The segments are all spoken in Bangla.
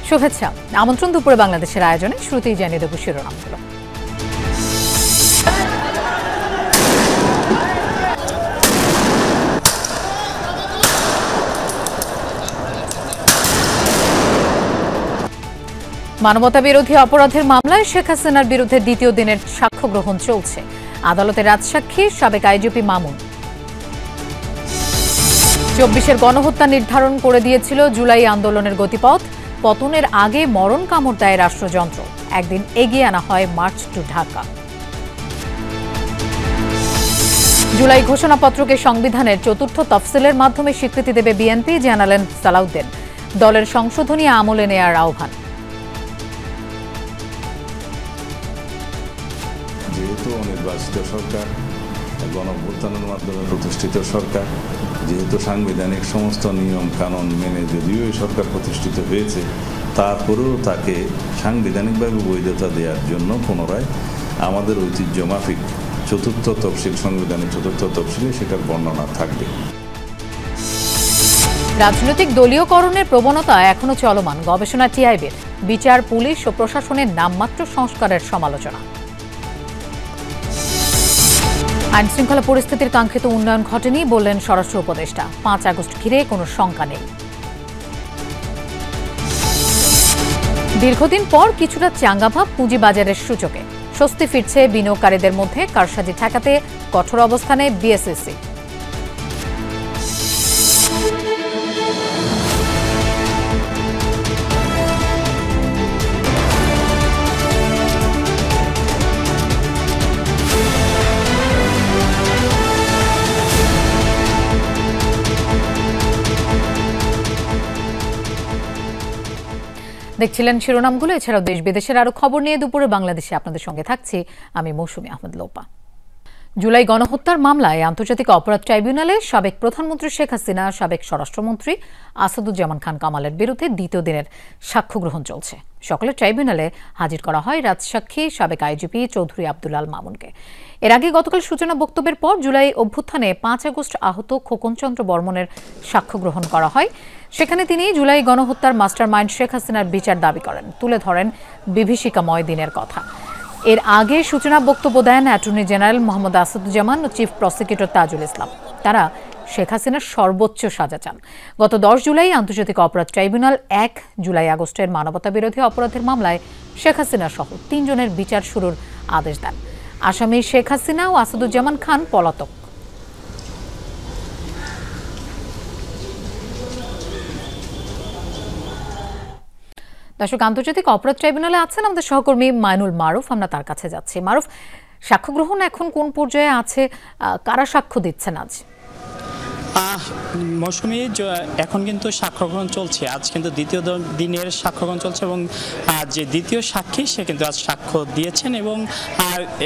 শুভেচ্ছা। আমন্ত্রণ দুপুরে বাংলাদেশের আয়োজনে শুরুতেই জানিয়ে দেব শিরোনামগুলো। মানবতা বিরোধী অপরাধের মামলায় শেখ হাসিনার বিরুদ্ধে দ্বিতীয় দিনের সাক্ষ্য গ্রহণ চলছে। আদালতে রাজসাক্ষী সাবেক আইজিপি মামুন। ২৪-এর গণহত্যা নির্ধারণ করে দিয়েছিল জুলাই আন্দোলনের গতিপথ। পতনের আগে মরণ কামড় দেয় রাষ্ট্রযন্ত্র। একদিন এগিয়ে আনা হয় মার্চ টু ঢাকা। জুলাই ঘোষণাপত্রকে সংবিধানের চতুর্থ তফসিলের মাধ্যমে স্বীকৃতি দেবে বিএনপি, জানালেন সালাউদ্দিন। দলের সংশোধনী আমলে নেয়ার আহ্বান। যেহেতু নির্বাচিত সরকার, গণঅভ্যুত্থানের মাধ্যমে প্রতিষ্ঠিত সরকার, যেহেতু সাংবিধানিক সমস্ত নিয়ম কানুন মেনে যদিও এই সরকার প্রতিষ্ঠিত হয়েছে, তারপরেও তাকে সাংবিধানিকভাবে বৈধতা দেওয়ার জন্য পুনরায় আমাদের ঐতিহ্য মাফিক চতুর্থ তফসিল, সংবিধানের চতুর্থ তফসিলে সেটার বর্ণনা থাকবে। রাজনৈতিক দলীয়করণের প্রবণতা এখনো চলমান। গবেষণা টিআইবির বিচার, পুলিশ ও প্রশাসনের নামমাত্র সংস্কারের সমালোচনা। আইন শৃঙ্খলা পরিস্থিতির কাঙ্ক্ষিত উন্নয়ন ঘটেনি বললেন স্বরাষ্ট্র উপদেষ্টা। ৫ আগস্ট ঘিরে কোনো শঙ্কা নেই। দীর্ঘদিন পর কিছুটা চাঙ্গাভাব পুঁজিবাজারের সূচকে। স্বস্তি ফিরছে বিনিয়োগকারীদের মধ্যে। কারসাজি ঠেকাতে কঠোর অবস্থানে বিএসইসি। দেখছিলেন শিরোনামগুলো। এছাড়াও দেশ বিদেশের আরো খবর নিয়ে দুপুরে বাংলাদেশে আপনাদের সঙ্গে থাকছি আমি মৌসুমী আহমেদ লোপা। জুলাই গণহত্যার মামলায় আন্তর্জাতিক অপরাধ ট্রাইব্যুনালে সাবেক প্রধানমন্ত্রী শেখ হাসিনা, সাবেক স্বরাষ্ট্রমন্ত্রী আসাদুজ্জামান খান কামালের বিরুদ্ধে দ্বিতীয় দিনের সাক্ষ্য গ্রহণ চলছে। সকালে ট্রাইব্যুনালে হাজির করা হয় রাজসাক্ষী সাবেক আইজিপি চৌধুরী আব্দুল আল মামুনকে। এর আগে গতকাল সূচনা বক্তব্যের পর জুলাই অভ্যুত্থানে ৫ আগস্ট আহত খোকনচন্দ্র বর্মনের সাক্ষ্য গ্রহণ করা হয়। সেখানে তিনি জুলাই গণহত্যার মাস্টার মাইন্ড শেখ হাসিনার বিচার দাবি করেন, তুলে ধরেন বিভীষিকাময় দিনের কথা। এর আগে সূচনা বক্তব্য দেন অ্যাটর্নি জেনারেল মোহাম্মদ আসাদুজ্জামান ও চিফ প্রসিকিউটর তাজুল ইসলাম। তারা শেখ হাসিনার সর্বোচ্চ সাজা চান। গত ১০ জুলাই আন্তর্জাতিক অপরাধ ট্রাইব্যুনাল ১ জুলাই আগস্টের মানবতা বিরোধী অপরাধের মামলায় শেখ হাসিনা সহ ৩ জনের বিচার শুরুর আদেশ দেন। আসামি শেখ হাসিনা ও আসাদুজ্জামান খান পলাতক। দর্শক, আন্তর্জাতিক অপরাধ ট্রাইব্যুনালে আছেন আমাদের সহকর্মী মাইনুল মারুফ। আমরা তার কাছে যাচ্ছি। মারুফ, সাক্ষ্য গ্রহণ এখন কোন পর্যায়ে আছে? কারা সাক্ষ্য দিচ্ছেন আজ? মৌসুমী, এখন কিন্তু সাক্ষ্য গ্রহণ চলছে। আজ কিন্তু দ্বিতীয় দিনের সাক্ষ্য গ্রহণ চলছে এবং যে দ্বিতীয় সাক্ষী সে কিন্তু আজ সাক্ষ্য দিয়েছেন। এবং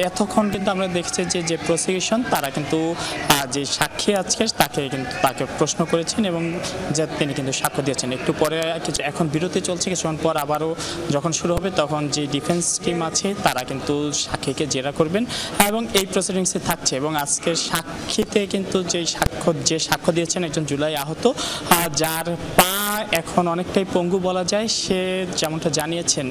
এতক্ষণ কিন্তু আমরা দেখছি যে প্রসিকিউশন তারা কিন্তু যে সাক্ষী আজকে তাকে প্রশ্ন করেছেন এবং যে তিনি কিন্তু সাক্ষ্য দিয়েছেন। একটু পরে এখন বিরতি চলছে, কিছুক্ষণ পর আবারও যখন শুরু হবে তখন যে ডিফেন্স টিম আছে তারা কিন্তু সাক্ষীকে জেরা করবেন এবং এই প্রসিডিংসে থাকছে। এবং আজকের সাক্ষীতে কিন্তু যে সাক্ষ্য দিয়েছেন একজন জুলাই আহত, যার পা এখন অনেকটাই পঙ্গু বলা যায়। সে যেমনটা জানিয়েছেন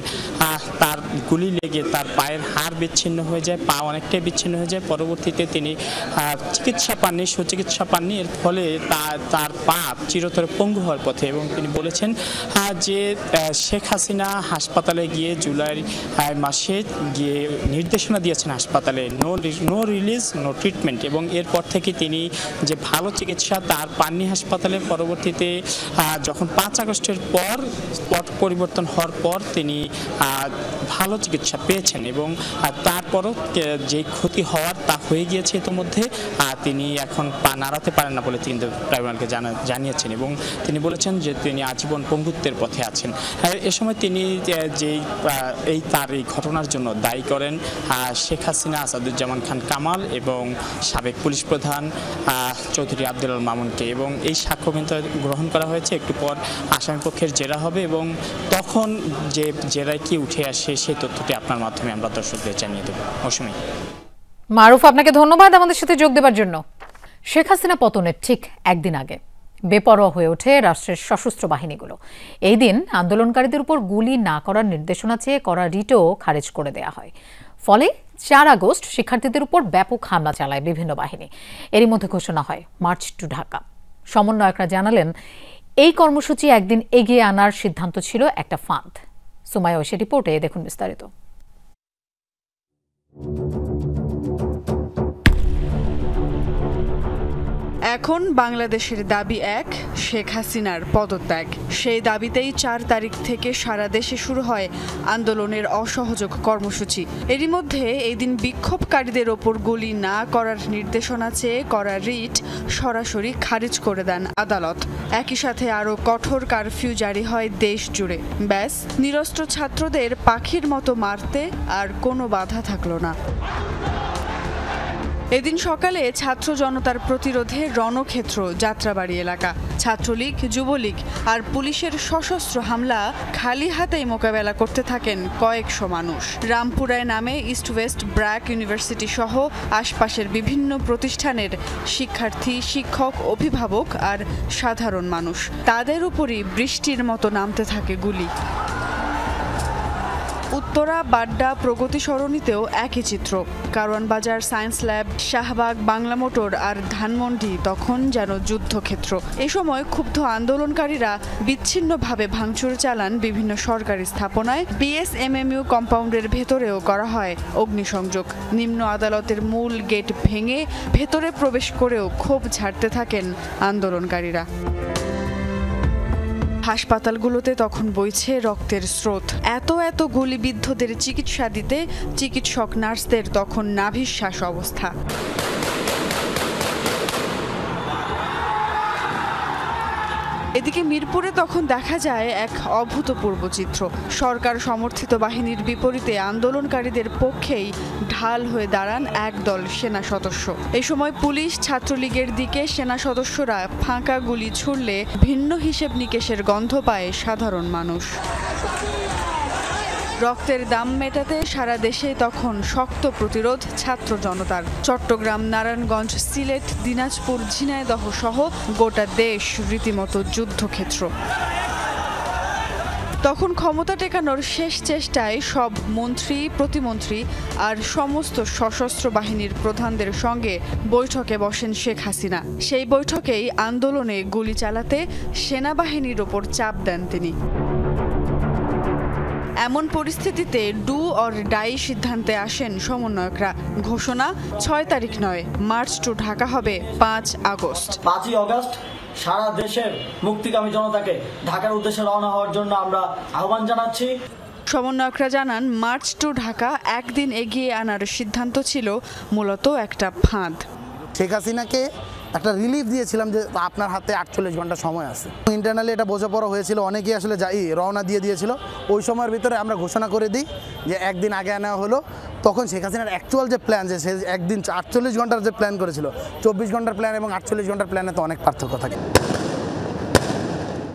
তার গুলি লেগে তার পায়ের হাড় বিচ্ছিন্ন হয়ে যায়, পা অনেকটাই বিচ্ছিন্ন হয়ে যায়। পরবর্তীতে তিনি সুচিকিৎসা পাননি। এর ফলে তার পা চিরতরে পঙ্গু হওয়ার পথে। এবং তিনি বলেছেন যে শেখ হাসিনা হাসপাতালে গিয়ে জুলাই মাসে গিয়ে নির্দেশনা দিয়েছেন হাসপাতালে নো রিলিজ নো ট্রিটমেন্ট। এবং এরপর থেকে তিনি যে ভালো চিকিৎসা তার পাননি হাসপাতালে। পরবর্তীতে যখন ৫ আগস্টের পর পট পরিবর্তন হওয়ার পর তিনি ভালো চিকিৎসা পেয়েছেন এবং তারপরও যে ক্ষতি হওয়ার তা হয়ে গিয়েছে ইতিমধ্যে। তিনি এখন পা নাড়াতে পারেন না বলে তিনি ট্রাইব্যুনালকে জানিয়েছেন এবং তিনি বলেছেন যে তিনি আজীবন পঙ্গুত্বের পথে আছেন। এ সময় তিনি তার এই ঘটনার জন্য দায়ী করেন শেখ হাসিনা, আসাদুজ্জামান খান কামাল এবং সাবেক পুলিশ প্রধান চৌধুরী আব্দুল আল মামুনকে। এবং এই সাক্ষ্য কিন্তু গ্রহণ করা হয়েছে। একটু পর আসামি পক্ষের জেরা হবে এবং তখন যে জেরায় কি উঠে আসে সেই তথ্যটি আপনার মাধ্যমে আমরা দর্শকদের জানিয়ে দেব। মৌসুমী। মারুফ, আপনাকে ধন্যবাদ আমাদের সাথে যোগ দেওয়ার জন্য। শেখ হাসিনা পতনের ঠিক একদিন আগে বেপরোয়া হয়ে ওঠে রাষ্ট্রের সশস্ত্র বাহিনীগুলো। এই দিন আন্দোলনকারীদের উপর গুলি না করার নির্দেশনা চেয়ে করা রিটও খারিজ করে দেয়া হয়। ফলে 4 আগস্ট শিক্ষার্থীদের উপর ব্যাপক হামলা চালায় বিভিন্ন বাহিনী। এরই মধ্যে ঘোষণা হয় মার্চ টু ঢাকা। সমন্বয়করা জানালেন, এই কর্মসূচি একদিন এগিয়ে আনার সিদ্ধান্ত ছিল একটা ফাঁদ। সুমাইয়া ঐশী রিপোর্টে দেখুন বিস্তারিত। এখন বাংলাদেশের দাবি এক, শেখ হাসিনার পদত্যাগ। সেই দাবিতেই 4 তারিখ থেকে সারা দেশে শুরু হয় আন্দোলনের অসহযোগ কর্মসূচি। এরই মধ্যে এই দিন বিক্ষোভকারীদের ওপর গুলি না করার নির্দেশনা চেয়ে করা রিট সরাসরি খারিজ করে দেন আদালত। একই সাথে আরও কঠোর কারফিউ জারি হয় দেশ জুড়ে। ব্যাস, নিরস্ত্র ছাত্রদের পাখির মতো মারতে আর কোনো বাধা থাকলো না। এদিন সকালে ছাত্র জনতার প্রতিরোধে রণক্ষেত্র যাত্রাবাড়ি এলাকা। ছাত্রলীগ, যুবলীগ আর পুলিশের সশস্ত্র হামলা খালি হাতেই মোকাবেলা করতে থাকেন কয়েকশো মানুষ। রামপুরায় নামে ইস্ট ওয়েস্ট ব্র্যাক ইউনিভার্সিটি সহ আশপাশের বিভিন্ন প্রতিষ্ঠানের শিক্ষার্থী, শিক্ষক, অভিভাবক আর সাধারণ মানুষ। তাদের উপরই বৃষ্টির মতো নামতে থাকে গুলি। উত্তরা, বাড্ডা, প্রগতি সরণিতেও একই চিত্র। Karwan Bazar, science lab, Shahbag, Bangla motor আর ধানমন্ডি তখন যেন যুদ্ধক্ষেত্র। এ সময় ক্ষুব্ধ আন্দোলনকারীরা বিচ্ছিন্নভাবে ভাঙচুর চালান বিভিন্ন সরকারি স্থাপনায়। বিএসএমএমইউ কম্পাউন্ডের ভেতরেও করা হয় অগ্নিসংযোগ। নিম্ন আদালতের মূল গেট ভেঙে ভেতরে প্রবেশ করেও ক্ষোভ ঝাড়তে থাকেন আন্দোলনকারীরা। হাসপাতালগুলোতে তখন বইছে রক্তের স্রোত। এত গুলিবিদ্ধদের চিকিৎসা দিতে চিকিৎসক নার্সদের তখন নাভিশ্বাস অবস্থা। এদিকে মিরপুরে তখন দেখা যায় এক অভূতপূর্ব চিত্র। সরকার সমর্থিত বাহিনীর বিপরীতে আন্দোলনকারীদের পক্ষেই ঢাল হয়ে দাঁড়ান একদল সেনা সদস্য। এই সময় পুলিশ, ছাত্রলীগের দিকে সেনা সদস্যরা ফাঁকা গুলি ছুড়লে ভিন্ন হিসেব নিকেশের গন্ধ পায় সাধারণ মানুষ। রক্তের দাম মেটাতে সারা দেশে তখন শক্ত প্রতিরোধ ছাত্র জনতার। চট্টগ্রাম, নারায়ণগঞ্জ, সিলেট, দিনাজপুর, ঝিনাইদহ সহ গোটা দেশ রীতিমতো যুদ্ধক্ষেত্র। তখন ক্ষমতা টেকানোর শেষ চেষ্টায় সব মন্ত্রী, প্রতিমন্ত্রী আর সমস্ত সশস্ত্র বাহিনীর প্রধানদের সঙ্গে বৈঠকে বসেন শেখ হাসিনা। সেই বৈঠকেই আন্দোলনে গুলি চালাতে সেনাবাহিনীর ওপর চাপ দেন তিনি। এমন পরিস্থিতিতে ডু অর ডাই সিদ্ধান্তে আসেন সমন্বয়করা। ঘোষণা 6 তারিখ নয়, মার্চ টু ঢাকা হবে 5 আগস্ট। 5ই আগস্ট সারা দেশের মুক্তিকামী জনতাকে ঢাকার উদ্দেশ্যে রওনা হওয়ার জন্য আমরা আহ্বান জানাচ্ছি। সমন্বয়করা জানান, মার্চ টু ঢাকা একদিন এগিয়ে আনার সিদ্ধান্ত ছিল মূলত একটা ফাঁদ। শেখ হাসিনাকে একটা রিলিফ দিয়েছিলাম যে আপনার হাতে 48 ঘন্টা সময় আছে। ইন্টারনালি এটা বোঝাপড়া হয়েছিল, অনেকেই আসলে রওনা দিয়ে দিয়েছিল। ওই সময়ের ভিতরে আমরা ঘোষণা করে দিই যে একদিন আগে আনা হলো। তখন শেখ হাসিনার অ্যাকচুয়াল যে প্ল্যান, যে সে একদিন 48 ঘন্টার যে প্ল্যান করেছিল, 24 ঘন্টার প্ল্যান এবং 48 ঘন্টার প্ল্যানে তো অনেক পার্থক্য থাকে।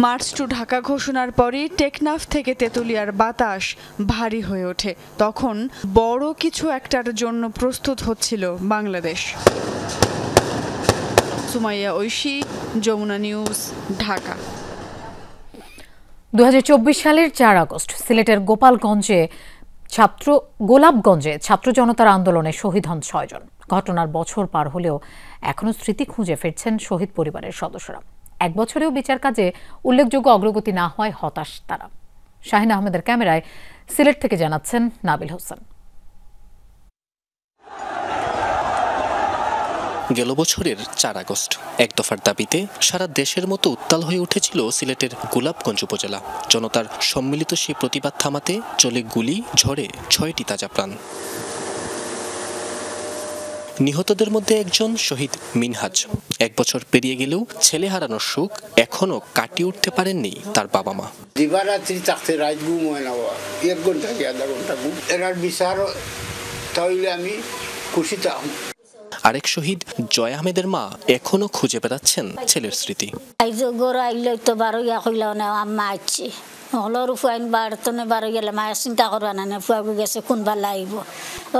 মার্চ টু ঢাকা ঘোষণার পরই টেকনাফ থেকে তেতুলিয়ার বাতাস ভারী হয়ে ওঠে। তখন বড় কিছু একটার জন্য প্রস্তুত হচ্ছিল বাংলাদেশ। সুমাইয়া ঐশী, যমুনা নিউজ, ঢাকা। 2024 সালের 4 আগস্ট সিলেটের গোপালগঞ্জে গোলাপগঞ্জে ছাত্র জনতার আন্দোলনে শহীদ হন 6 জন। ঘটনার বছর পার হলেও এখনো স্মৃতি খুঁজে ফিরছেন শহীদ পরিবারের সদস্যরা। 1 বছরেও বিচার কাজে উল্লেখযোগ্য অগ্রগতি না হওয়ায় হতাশ তারা। শাহিন আহমেদের ক্যামেরায় সিলেট থেকে জানাচ্ছেন নাবিল হোসেন। গেল বছরের 4 আগস্ট এক দফার দাবিতে সারা দেশের মতো উত্তাল হয়ে উঠেছিল সিলেটের গোলাপগঞ্জ উপজেলা। জনতার সম্মিলিত সেই প্রতিবাদ থামাতে চলে গুলি, ঝড়ে 6টি তাজা প্রাণ। নিহতদের মধ্যে একজন শহীদ মিনহাজ। 1 বছর পেরিয়ে গেলেও ছেলে হারানোর সুখ এখনো কাটিয়ে উঠতে পারেননি তার বাবা মা। দিবারাত্রি থাকতে রাত ঘুম হয় না, 1 ঘন্টা কি আধা ঘন্টা ঘুম। এরার বিচার তাহলে আমি খুশি থাকব। আরেক শহীদ জয় আহমেদের মা এখনো খুঁজে বেড়াচ্ছেন ছেলের স্মৃতি। হলেও ফুয়াইন বারতনে বারো গেলে মায়ের চিন্তা করবা না ফুয়াবু গেছে কোনবার লাগব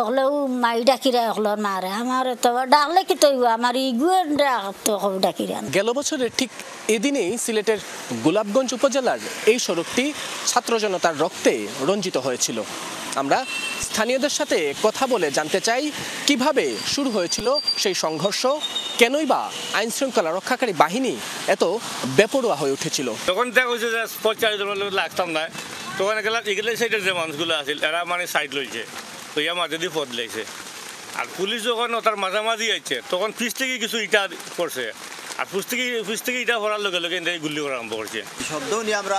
হলেও মাই ডাকিরা হলের মারে আমার তো ডাকলে কি তৈব আমার ইগুয়ে ডাকিরা। গেল বছরের ঠিক এদিনেই সিলেটের গোলাপগঞ্জ উপজেলার এই সড়কটি ছাত্র জনতার রক্তে রঞ্জিত হয়েছিল। আমরা স্থানীয়দের সাথে কথা বলে জানতে চাই কিভাবে শুরু হয়েছিল সেই সংঘর্ষ, কেনই বা আইন শৃঙ্খলা রক্ষাকারী বাহিনী এত বেপরোয়া হয়ে উঠেছিল। তখন দেখা হয়েছে যে 45 জনের লাগতাম না, তখন এগুলো সাইডের যে মানুষগুলো আছিল এরা মানে সাইড লইছে, তো ইয়া মাঝে দিয়ে পথ লেগেছে। আর পুলিশ যখন তার মাঝামাঝি আইছে তখন পিছ থেকে কিছু ইটা করছে, আর পিছ থেকে ইটা পড়ার লগে লগে গুলি করা আরম্ভ করছে। শব্দ নিয়ে আমরা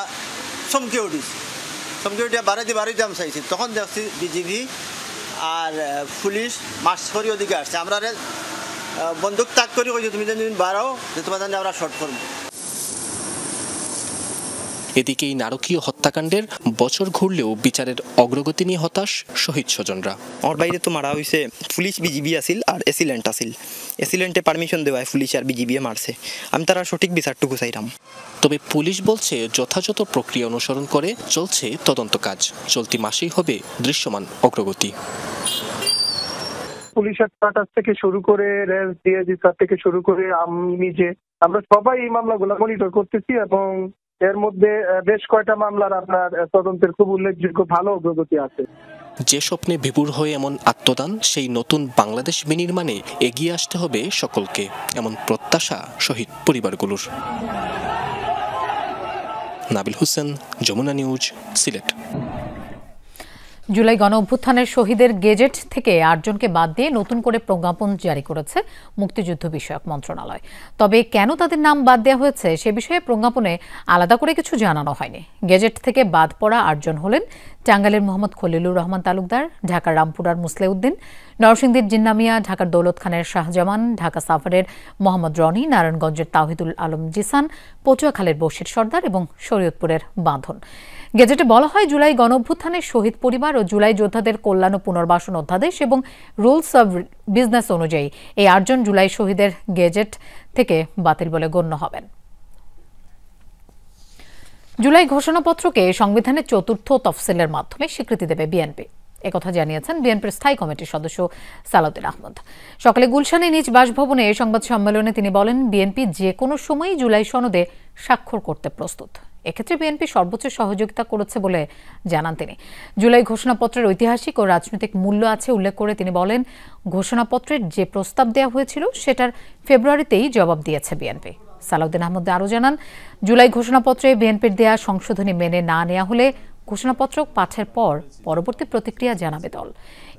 চমকে উঠেছি, চমকে উঠে বাড়িতে আমি চাইছি, তখন দেখছি বিজিবি আর পুলিশ মার্চ করে ওদিকে আসছে। আমরা বন্দুক তাক করে কইছি তুমি যেন বাড়াও যে তোমার জানি আমরা শর্ট করবো। এদিকে এই নারকীয় হত্যাকাণ্ডের বছর ঘুরলেও বিচারের অগ্রগতি নিয়ে হতাশ শহীদ স্বজনরা। আমার বাইরে তো মারা হয়েছে পুলিশ বিজিবি আসিল আর এসিলেন্ট আসিল, এসিলেন্টে পারমিশন দেওয়ায় পুলিশ আর বিজিবি মারছে, আমি তারা সঠিক বিচারটুকু চাইলাম। তবে পুলিশ বলছে যথাযথ প্রক্রিয়া অনুসরণ করে চলছে তদন্ত কাজ, চলতি মাসেই হবে দৃশ্যমান অগ্রগতি। পুলিশের কাছ থেকে শুরু করে রেঞ্জ ডিআইজি স্যার থেকে শুরু করে আমি নিজে আমরা সবাই এই মামলাগুলো মনিটর করতেছি এবং এর মধ্যে বেশ কয়টা মামলার আপনার তদন্তের খুব উল্লেখযোগ্য ভালো অগ্রগতি আছে। যে স্বপ্নে বিভোর হয়ে এমন আত্মদান, সেই নতুন বাংলাদেশ বিনির্মাণে এগিয়ে আসতে হবে সকলকে, এমন প্রত্যাশা শহীদ পরিবারগুলোর। নাবিল হোসেন, যমুনা নিউজ, সিলেট। জুলাই গণ অভ্যুত্থানের শহীদের গেজেট থেকে 8 জনকে বাদ দিয়ে নতুন করে প্রজ্ঞাপন জারি করেছে মুক্তিযুদ্ধ বিষয়ক মন্ত্রণালয়। তবে কেন তাদের নাম বাদ দেওয়া হয়েছে সে বিষয়ে প্রজ্ঞাপনে আলাদা করে কিছু জানানো হয়নি। গেজেট থেকে বাদ পড়া 8 জন হলেন টাঙ্গাইলের মোহাম্মদ খলিলুর রহমান তালুকদার, ঢাকার রামপুরার মুসলেউদ্দিন, নরসিংদীর জিন্না মিয়া, ঢাকার দৌলত খানের শাহজামান, ঢাকা সাফারের মোহাম্মদ রনি, নারায়ণগঞ্জের তাওহিদুল আলম জিসান, পটুয়াখালীর বশির সর্দার এবং শরীয়তপুরের বাঁধন। গেজেটে বলা হয় জুলাই গণঅভ্যুত্থানের শহীদ পরিবার ও জুলাই যোদ্ধাদের কল্যাণ ও পুনর্বাসন অধ্যাদেশ এবং রুলস অব বিজনেস অনুযায়ী এই 8 জন জুলাই শহীদের গেজেট থেকে বাতিল বলে গণ্য হবেন। জুলাই ঘোষণাপত্রকে সংবিধানের ৪র্থ তফসিলের মাধ্যমে স্বীকৃতি দেবে বিএনপি, একথা জানিয়েছেন বিএনপির স্থায়ী কমিটির সদস্য সালাউদ্দিন আহমদ। সকালে গুলশানে নিজ বাসভবনে সংবাদ সম্মেলনে তিনি বলেন, বিএনপি যে কোনো সময়ই জুলাই সনদে স্বাক্ষর করতে প্রস্তুত। এক্ষেত্রে বিএনপি সর্বোচ্চ সহযোগিতা করেছে বলে জানান তিনি। জুলাই ঘোষণাপত্রের ঐতিহাসিক ও রাজনৈতিক মূল্য আছে উল্লেখ করে তিনি বলেন, ঘোষণাপত্রের যে প্রস্তাব দেওয়া হয়েছিল সেটার ফেব্রুয়ারিতেই জবাব দিয়েছে বিএনপি। সালাউদ্দিন আহমদ আরও জানান, জুলাই ঘোষণাপত্রে বিএনপির দেয়া সংশোধনী মেনে না নেওয়া হলে ঘোষণাপত্র পাঠের পর পরবর্তী প্রতিক্রিয়া জানাবে দল।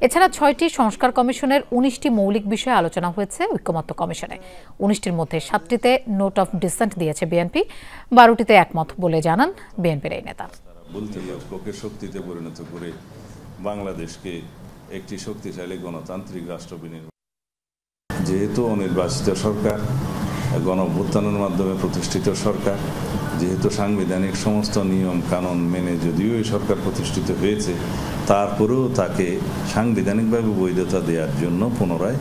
এছাড়া 6টি সংস্কার কমিশনের 19টি মৌলিক বিষয়ে আলোচনা হয়েছে ঐকমত্য কমিশনে। 19টির মধ্যে 7টিতে নোট অফ ডিসেন্ট দিয়েছে বিএনপি, 12টিতে একমত বলে জানান বিএনপির এই নেতা। বলতে ঐক্যকে শক্তিতে পরিণত করে বাংলাদেশকে একটি শক্তিশালী গণতান্ত্রিক রাষ্ট্র বিনির্মাণ। যেহেতু অনির্বাচিত সরকার, গণ অভ্যুত্থানের মাধ্যমে প্রতিষ্ঠিত সরকার, যেহেতু সাংবিধানিক সমস্ত নিয়ম কানুন মেনে যদিও এই সরকার প্রতিষ্ঠিত হয়েছে, তারপরেও তাকে সাংবিধানিকভাবে বৈধতা দেওয়ার জন্য পুনরায়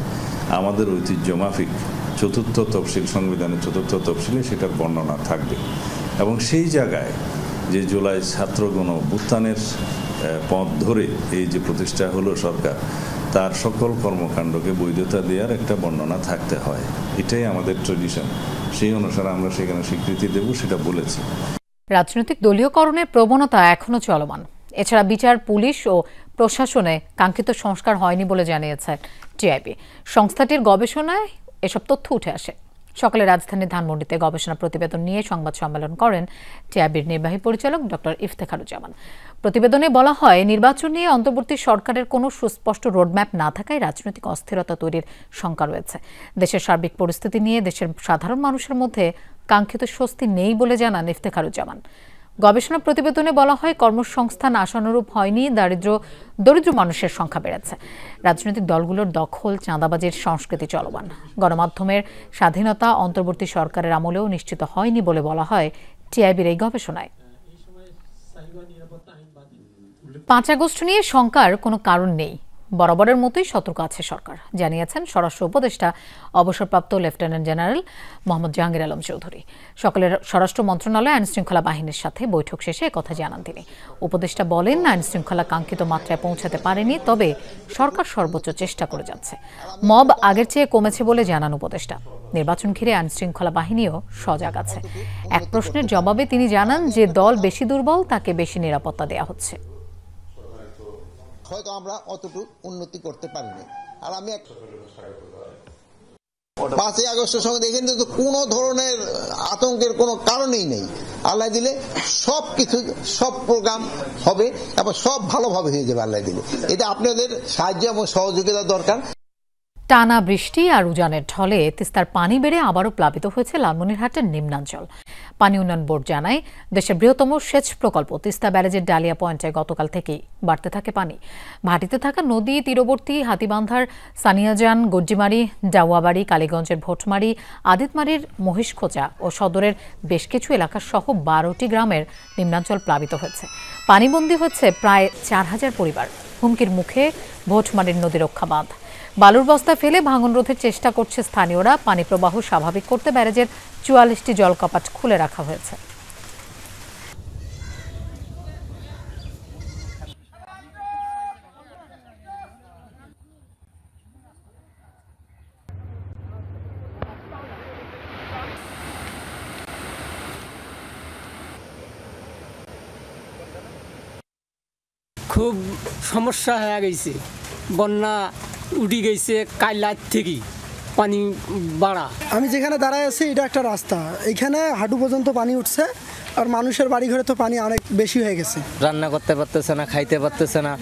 আমাদের ঐতিহ্য মাফিক 4র্থ তফসিল, সংবিধানের 4র্থ তফসিলে সেটার বর্ণনা থাকবে। এবং সেই জায়গায় যে জুলাই ছাত্র গণ অভ্যুত্থানের পথ ধরে এই যে প্রতিষ্ঠা হলো সরকার, তার সকল কর্মকাণ্ডকে বৈধতা দেওয়ার একটা বর্ণনা থাকতে হয়। এটাই আমাদের ট্রেডিশন, সেই অনুসারে আমরা সেখানে স্বীকৃতি দেব, সেটা বলেছি। রাজনৈতিক দলীয়করণের প্রবণতা এখনো চলমান। এছাড়া বিচার, পুলিশ ও প্রশাসনে কাঙ্ক্ষিত সংস্কার হয়নি বলে জানিয়েছে টিআইবি। সংস্থাটির গবেষণায় এসব তথ্য উঠে আসে। সকালে রাজধানীর ধানমন্ডিতে গবেষণা প্রতিবেদন নিয়ে সংবাদ সম্মেলন করেন টিআইবির নির্বাহী পরিচালক ডক্টর ইফতেখারুজ্জামান। প্রতিবেদনে বলা হয়, নির্বাচন নিয়ে অন্তর্বর্তী সরকারের কোনো সুস্পষ্ট রোডম্যাপ না থাকায় রাজনৈতিক অস্থিরতা তৈরির শঙ্কা রয়েছে। দেশের সার্বিক পরিস্থিতি নিয়ে দেশের সাধারণ মানুষের মধ্যে কাঙ্ক্ষিত স্বস্তি নেই বলে জানান ইফতেখারুজ্জামান। গবেষণা প্রতিবেদনে বলা হয়, কর্মসংস্থান আশানুরূপ হয়নি, দরিদ্র মানুষের সংখ্যা বেড়েছে, রাজনৈতিক দলগুলোর দখল, চাঁদাবাজির সংস্কৃতি চলমান, গণমাধ্যমের স্বাধীনতা অন্তর্বর্তী সরকারের আমলেও নিশ্চিত হয়নি বলে বলা হয় টিআইবির এই গবেষণায়। 5 আগস্ট নিয়ে শঙ্কার কোনো কারণ নেই বরাবরের মতোই সতর্ক আছে সরকার, জানিয়েছেন স্বরাষ্ট্র উপদেষ্টা অবসরপ্রাপ্ত লেফটেন্যান্ট জেনারেল মোহাম্মদ জাহাঙ্গীর আলম চৌধুরী। সকালে স্বরাষ্ট্র মন্ত্রণালয় আইনশৃঙ্খলা বাহিনীর সাথে বৈঠক শেষে একথা জানান তিনি। উপদেষ্টা বলেন, আইনশৃঙ্খলা কাঙ্ক্ষিত মাত্রায় পৌঁছাতে পারেনি, তবে সরকার সর্বোচ্চ চেষ্টা করে যাচ্ছে। মব আগের চেয়ে কমেছে বলে জানান উপদেষ্টা। নির্বাচন ঘিরে আইনশৃঙ্খলা বাহিনীও সজাগ আছে। এক প্রশ্নের জবাবে তিনি জানান, যে দল বেশি দুর্বল তাকে বেশি নিরাপত্তা দেওয়া হচ্ছে। হয়তো আমরা অতটুকু উন্নতি করতে পারিনি। আর আমি 5ই আগস্টের সঙ্গে দেখেন তো কোনো ধরনের আতঙ্কের কোনো কারণেই নেই। আল্লাহ দিলে সবকিছু সব প্রোগ্রাম হবে এবং সব ভালোভাবে হয়ে যাবে আল্লাহ দিলে। এটা আপনাদের সাহায্য এবং সহযোগিতা দরকার। টানা বৃষ্টি আর উজানের ঢলে তিস্তার পানি বেড়ে আবারও প্লাবিত হয়েছে লালমনিরহাটের নিম্নাঞ্চল। পানি উন্নয়ন বোর্ড জানায়, দেশের বৃহত্তম সেচ প্রকল্প তিস্তা ব্যারেজের ডালিয়া পয়েন্টে গতকাল থেকেই বাড়তে থাকে পানি। ভাটিতে থাকা নদী তীরবর্তী হাতিবান্ধার সানিয়াজান, গজ্জিমারি, ডাওয়াবাড়ি, কালীগঞ্জের ভোটমারি, আদিতমারির মহিষখোঁচা ও সদরের বেশ কিছু এলাকা সহ 12টি গ্রামের নিম্নাঞ্চল প্লাবিত হয়েছে। পানিবন্দী হচ্ছে প্রায় 4000 পরিবার। হুমকির মুখে ভোটমারির নদী রক্ষা বাঁধ। বালুর বস্তা ফেলে ভাঙন রোধের চেষ্টা করছে স্থানীয়রা। পানি প্রবাহ স্বাভাবিক করতে ব্যারেজের 44টি জলকপাট খুলে রাখা হয়েছে। খুব সমস্যা হয়ে গেছে, বন্যা উঠে গেছে কাল রাত থেকেই পানি বাড়া। আমি যেখানে দাঁড়ায় আছি এটা একটা রাস্তা, এখানে হাঁটু পর্যন্ত পানি উঠছে আর মানুষের বাড়ি ঘরে তো পানি অনেক বেশি হয়ে গেছে। রান্না করতে পারতেছে না, খাইতে পারতেছে না।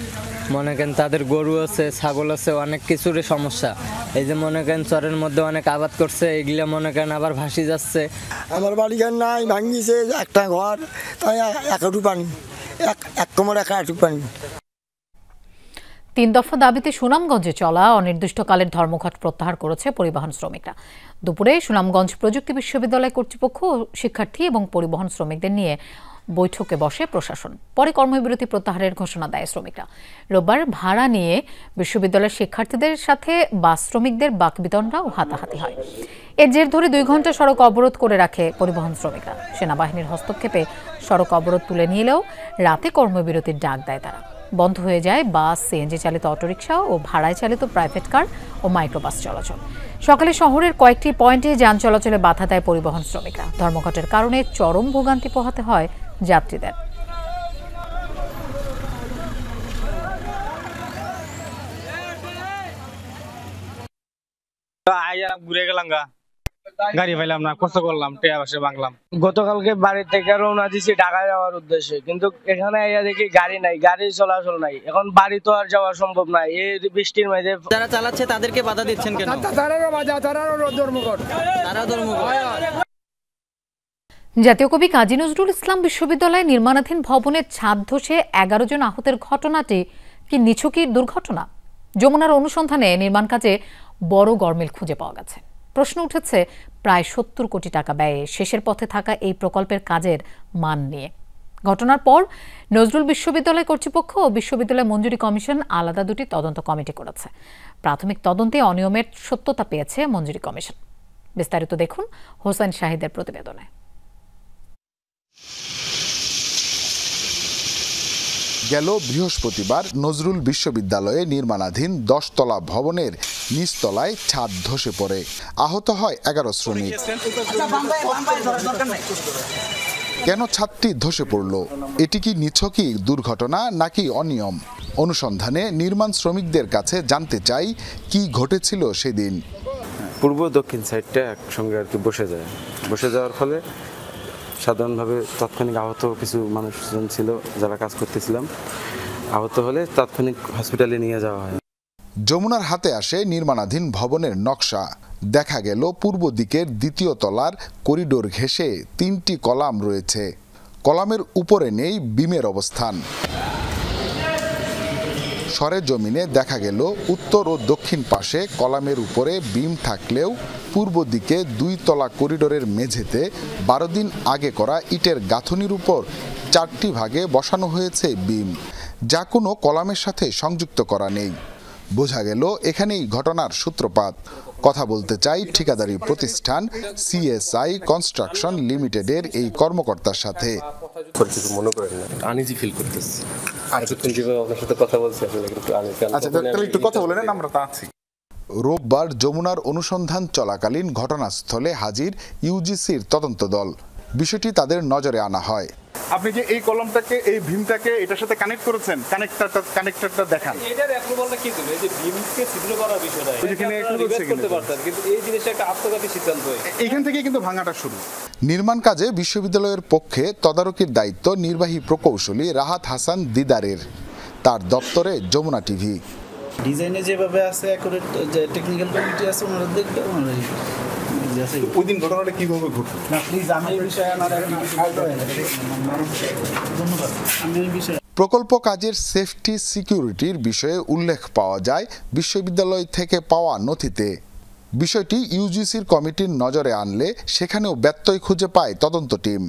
মনে করেন তাদের গরু আছে, ছাগল আছে, অনেক কিছুরই সমস্যা। এই যে মনে করেন চরের মধ্যে অনেক আবাদ করছে, এগুলো মনে করেন আবার ভাসি যাচ্ছে। আমার বাড়ি ঘর নাই, ভাঙিছে একটা ঘর, তাই এক হাঁটু পানি, এক কোমর এক হাঁটু পানি। 3 দফা দাবিতে সুনামগঞ্জে চলা অনির্দিষ্টকালের ধর্মঘট প্রত্যাহার করেছে পরিবহন শ্রমিকরা। দুপুরে সুনামগঞ্জ প্রযুক্তি বিশ্ববিদ্যালয় কর্তৃপক্ষ, শিক্ষার্থী এবং পরিবহন শ্রমিকদের নিয়ে বৈঠকে বসে প্রশাসন। পরে কর্মবিরতি প্রত্যাহারের ঘোষণা দেয় শ্রমিকরা। রোববার ভাড়া নিয়ে বিশ্ববিদ্যালয়ের শিক্ষার্থীদের সাথে বাস শ্রমিকদের বাকবিতণ্ডা ও হাতাহাতি হয়। এর জের ধরে 2 ঘণ্টা সড়ক অবরোধ করে রাখে পরিবহন শ্রমিকরা। সেনাবাহিনীর হস্তক্ষেপে সড়ক অবরোধ তুলে নিলেও রাতে কর্মবিরতির ডাক দেয় তারা। বন্ধ হয়ে যায় বাস, সিএনজি চালিত অটোরিকশা ও ভাড়ায় চালিত প্রাইভেট কার ও মাইক্রোবাস চলাচল। সকালে শহরের কয়েকটি পয়েন্টে যান চলাচলে বাধা দেয় পরিবহন শ্রমিকরা। ধর্মঘটের কারণে চরম ভোগান্তি পোহাতে হয় যাত্রীদের। ঘুরে গেলাম গা, গাড়ি পাইলাম না, কষ্ট করলাম, টেয়া বাসে বাংলাম। গতকালকে বাড়ি থেকে রওনা দিছি ঢাকা যাওয়ার উদ্দেশ্যে, কিন্তু এখানে আইয়া দেখি গাড়ি নাই, গাড়ি চলাচল নাই। এখন বাড়ি তো আর যাওয়া সম্ভব নাই এই বৃষ্টির মাঝে। যারা চালাচ্ছে তাদেরকে বাধা দিচ্ছেন কেন? জাতীয় কবি কাজী নজরুল ইসলাম বিশ্ববিদ্যালয়ে নির্মাণাধীন ভবনের ছাদ ধসে 11 জন আহতের ঘটনাটি কি নিছকই দুর্ঘটনা? যমুনার অনুসন্ধানে নির্মাণ কাজে বড় গরমিল খুঁজে পাওয়া গেছে। প্রশ্ন উঠেছে প্রায় 70 কোটি টাকা ব্যয়ে শেষের পথে থাকা এই প্রকল্পের কাজের মান নিয়ে। ঘটনার পর নজরুল বিশ্ববিদ্যালয় কর্তৃপক্ষ ও বিশ্ববিদ্যালয় মঞ্জুরি কমিশন আলাদা 2টি তদন্ত কমিটি করেছে। প্রাথমিক তদন্তে অনিয়মের সত্যতা পেয়েছে মঞ্জুরি কমিশন। বিস্তারিত দেখুন হোসেন শাহিদের প্রতিবেদনে। গেল বৃহস্পতিবার নজরুল বিশ্ববিদ্যালয়ে নির্মাণাধীন 10 তলা ভবনের নিচতলায় ছাদ ধসে পড়ে আহত হয় 11 শ্রমিক। কেন ছাদটি ধসে পড়ল? এটি কি নিছকই দুর্ঘটনা নাকি অনিয়ম? অনুসন্ধানে নির্মাণ শ্রমিকদের কাছে জানতে চাই কি ঘটেছিল সেদিন। পূর্ব দক্ষিণ সাইডটা একসঙ্গে আর কি বসে যাওয়ার ফলে সাধারণভাবে তাৎক্ষণিক আহত কিছু মানুষজন ছিল যারা কাজ করতেছিলাম, আহত হলে তাৎক্ষণিক হসপিটালে নিয়ে যাওয়া হয়। যমুনার হাতে আসে নির্মাণাধীন ভবনের নকশা। দেখা গেল পূর্ব দিকের 2য় তলার করিডোর ঘেঁষে 3টি কলাম রয়েছে। কলামের উপরে নেই বিমের অবস্থান। সরেজমিনে দেখা গেল উত্তর ও দক্ষিণ পাশে কলামের উপরে বিম থাকলেও পূর্ব দিকে 2 তলা করিডোরের মেঝেতে 12 দিন আগে করা ইটের গাঁথনির উপর 4টি ভাগে বসানো হয়েছে বিম, যা কোনো কলামের সাথে সংযুক্ত করা নেই। বোঝা গেল এখানেই ঘটনার সূত্রপাত। কথা বলতে চাই ঠিকাদারি প্রতিষ্ঠান CSI কনস্ট্রাকশন লিমিটেডের এই কর্মকর্তার সাথে। মনে করেন না, আনইজি ফিল করতেছি। আপনার সাথে কথা বলছি আসলে একটু কথা বলে নেন, আমরা তো আছি। রোববার যমুনার অনুসন্ধান চলাকালীন ঘটনাস্থলে হাজির ইউজিসির তদন্ত দল। বিষয়টি তাদের নজরে আনা হয়। আপনি যে এই কলমটাকে এই ভীমটাকে এটার সাথে কানেক্ট করেছেন, কানেক্টরটা দেখান। এটার অ্যাপ্রুভালটা কি দিবে? যে ভীমকে ছিদ্র করার বিষয়টা এখানে একটু করতে পারতেন, কিন্তু এই জিনিসটা একটা আত্মঘাতী সিদ্ধান্ত। এখান থেকে কিন্তু ভাঙাটা শুরু। নির্মাণ কাজে বিশ্ববিদ্যালয়ের পক্ষে তদারকির দায়িত্ব নির্বাহী প্রকৌশলী রাহাত হাসান দিদারের। তার দপ্তরে যমুনা টিভি। ডিজাইনে যেভাবে আছে অ্যাকুরেট, যে টেকনিক্যাল কমিটি আছে ওনারা দেখবে। ওই দিন ঘটনাটা কিভাবে ঘটলো? না প্লিজ, আমি এই বিষয়ে প্রকল্প কাজের সেফটি সিকিউরিটির বিষয়ে উল্লেখ পাওয়া যায় বিশ্ববিদ্যালয় থেকে পাওয়া নথিতে। বিষয়টি ইউজিসির কমিটির নজরে আনলে সেখানেও ব্যত্যয় খুঁজে পায় তদন্ত টিম।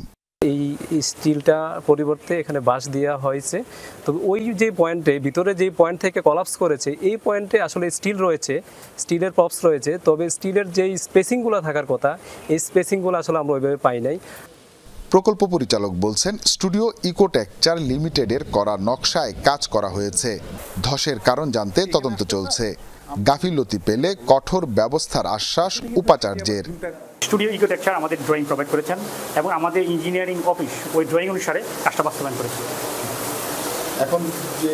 এই স্টিলটা পরিবর্তে এখানে বাঁশ দেওয়া হয়েছে, তবে ওই যে পয়েন্টে ভিতরে যে পয়েন্ট থেকে কলাপস করেছে এই পয়েন্টে আসলে স্টিল রয়েছে, স্টিলের প্রপস রয়েছে, তবে স্টিলের যেই স্পেসিংগুলো থাকার কথা এই স্পেসিংগুলো আসলে আমরা ওইভাবে পাই নাই। প্রকল্প পরিচালক বলছেন, স্টুডিও ইকোটেকচার লিমিটেডের করা নকশায় কাজ করা হয়েছে। ধসের কারণ জানতে তদন্ত চলছে। গাফিলতি পেলে কঠোর ব্যবস্থার আশ্বাস উপাচার্যের। স্টুডিও ইকোটেকচার আমাদের ড্রয়িং প্রোভাইড করেছেন এবং আমাদের ইঞ্জিনিয়ারিং অফিস ওই ড্রয়িং অনুসারে কাজটা বাস্তবায়ন করেছে। এখন যে